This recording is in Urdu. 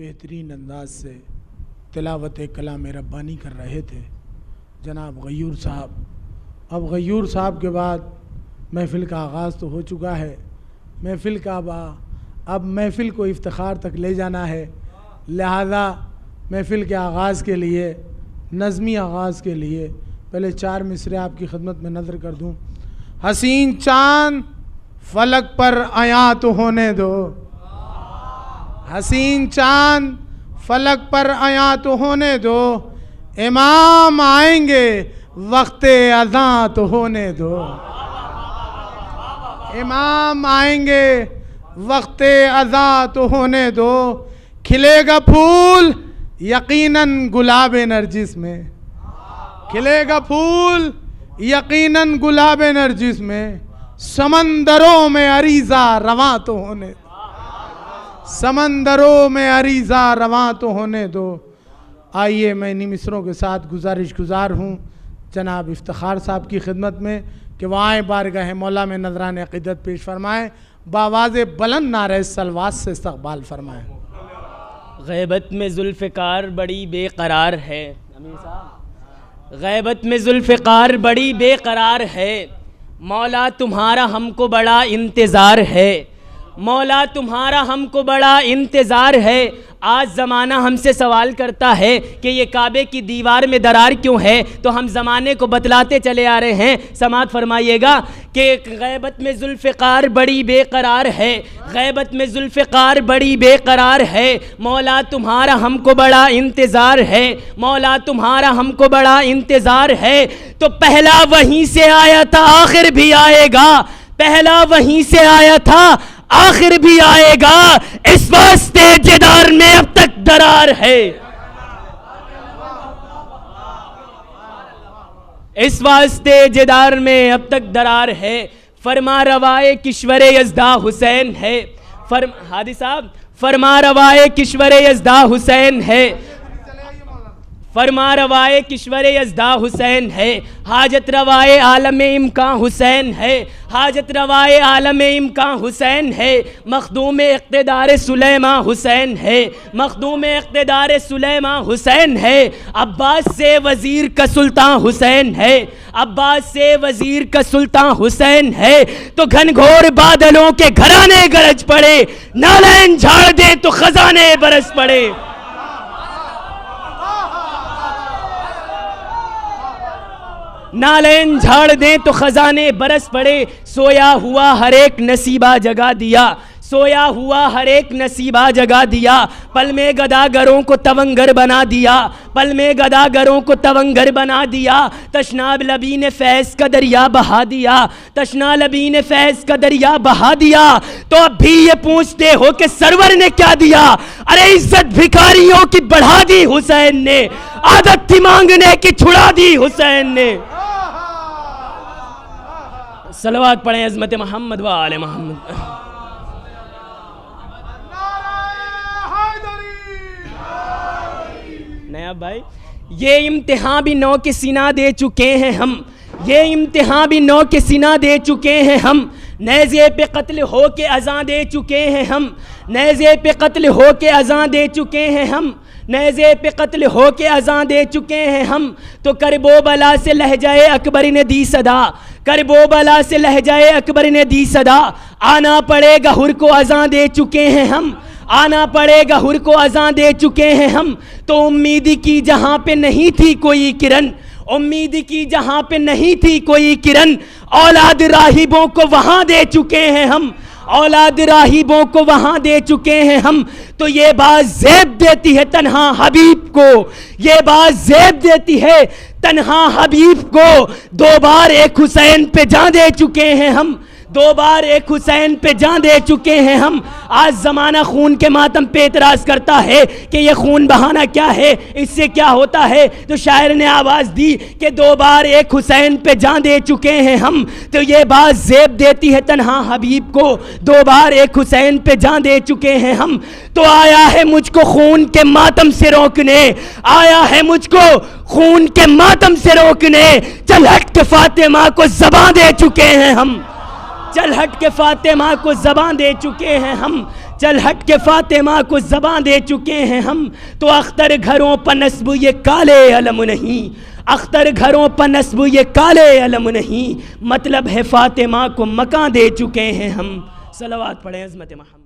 بہترین انداز سے تلاوت کلام ربانی کر رہے تھے جناب غیور صاحب. اب غیور صاحب کے بعد محفل کا آغاز تو ہو چکا ہے. محفل کا اب محفل کو افتخار تک لے جانا ہے. لہذا محفل کے آغاز کے لیے، نظمی آغاز کے لیے پہلے 4 مصرے آپ کی خدمت میں نظر کر دوں. حسین چاند فلک پر عیاں تو ہونے دو، حسین چاند فلک پر عیاں تو ہونے دو، امام آئیں گے وقت اذاں تو ہونے دو، امام آئیں گے وقت اذاں تو ہونے دو. کھلے گا پھول یقیناً گلاب نرجس میں، کھلے گا پھول یقیناً گلاب نرجس میں، سمندروں میں عریضہ رواں تو ہونے دو، سمندروں میں عریضہ رواں تو ہونے دو. آئیے میں انہی مصروں کے ساتھ گزارش گزار ہوں جناب افتخار صاحب کی خدمت میں کہ وہ آئیں بارگاہ مولا میں نذران عقیدت پیش فرمائیں، بآواز بلند نعرہ صلوات سے استقبال فرمائیں. غیبت میں ذوالفقار بڑی بے قرار ہے، غیبت میں ذوالفقار بڑی بے قرار ہے، مولا تمہارا ہم کو بڑا انتظار ہے، مولا تمہارا ہم کو بڑا انتظار ہے. آج زمانہ ہم سے سوال کرتا ہے کہ یہ کعبے کی دیوار میں درار کیوں ہے، تو ہم زمانے کو بتلاتے چلے آ رہے ہیں. سماعت فرمائیے گا کہ غیبت میں ذوالفقار بڑی بے قرار ہے، غیبت میں ذوالفقار بڑی بے قرار ہے، مولا تمہارا ہم کو بڑا انتظار ہے، مولا تمہارا ہم کو بڑا انتظار ہے. تو پہلا وہیں سے آیا تھا آخر بھی آئے گا، پہلا وہیں سے آیا تھا آخر بھی آئے گا، اس واسطے جدار میں اب تک درار ہے، اس واسطے جدار میں اب تک درار ہے. فرما روائے کشور یزدہ حسین ہے، ہادی صاحب فرما روائے کشور یزدہ حسین ہے، فرما روائے کشور یزدہ حسین ہے، حاجت روائے عالم امکان حسین ہے، حاجت روائے عالم امکان حسین ہے، مخدوم اقتدار سلیمان حسین ہے، مخدوم اقتدار سلیمان حسین ہے. عباس سے وزیر کا سلطان حسین ہے، عباس سے وزیر کا سلطان حسین ہے. تو گھن گھور بادلوں کے گھرانے گرج پڑے، نالین جھاڑ دے تو خزانے برس پڑے. نالین جھاڑ دیں تو خزانے برس پڑے. سویا ہوا ہر ایک نصیبہ جگا دیا، سویا ہوا ہر ایک نصیبہ جگا دیا. پل میں گداگروں کو تونگر بنا دیا، پل میں گداگروں کو تونگر بنا دیا. تشناب لبی نے فیض کا دریا بہا دیا، تشنا لبی نے فیض کا دریا بہا دیا. تو اب بھی یہ پوچھتے ہو کہ سرور نے کیا دیا؟ ارے عزت بھکاریوں کی بڑھا دی حسین نے، عادت تھی مانگنے کی چھڑا دی حسین نے. صلوات پڑھیں عظمت محمد و آل محمد. نیا بھائی یہ امتحان بھی نو کے سینہ دے چکے ہیں ہم، یہ امتحان بھی نو کے سینہ دے چکے ہیں ہم. نیزے پہ قتل ہو کے اذاں دے چکے ہیں ہم، نیزے پہ قتل ہو کے اذاں دے چکے ہیں ہم، نیزے پہ قتل ہو کے اذاں دے چکے ہیں ہم. تو کرب و بلا سے لہجہ اکبر نے دی صدا، کرب و بلا سے لہجہ اکبر نے دی صدا. آنا پڑے گا ہر کو اذاں دے چکے ہیں ہم، آنا پڑے گا ہر کو اذاں دے چکے ہیں ہم. تو امید کی جہاں پہ نہیں تھی کوئی کرن، امید کی جہاں پہ نہیں تھی کوئی کرن، اولاد راہبوں کو وہاں دے چکے ہیں ہم، اولاد راہبوں کو وہاں دے چکے ہیں ہم. تو یہ بات زیب دیتی ہے تنہا حبیب کو، یہ بات زیب دیتی ہے تنہا حبیب کو. 2 بار ایک حسین پہ جان دے چکے ہیں ہم، 2 بار ایک حسین پہ جان دے چکے ہیں ہم. آج زمانہ خون کے ماتم پہ اعتراض کرتا ہے کہ یہ خون بہانا کیا ہے، اس سے کیا ہوتا ہے. تو شاعر نے آواز دی کہ 2 بار ایک حسین پہ جان دے چکے ہیں ہم. تو یہ بات زیب دیتی ہے تنہا حبیب کو، 2 بار ایک حسین پہ جان دے چکے ہیں ہم. تو آیا ہے مجھ کو خون کے ماتم سے روکنے، آیا ہے مجھ کو خون کے ماتم سے روکنے. چل ہٹ کے فاطمہ کو زباں دے چکے ہیں ہم، چل ہٹ کے فاطمہ کو زبان دے چکے ہیں ہم، چل ہٹ کے فاطمہ کو زباں دے چکے ہیں ہم، تو اختر گھروں پر نصب یہ کالے علم نہیں، اختر گھروں پر نصب یہ کالے علم نہیں، مطلب ہے فاطمہ کو مکان دے چکے ہیں ہم۔ صلوات پڑھیں عظمت محمد۔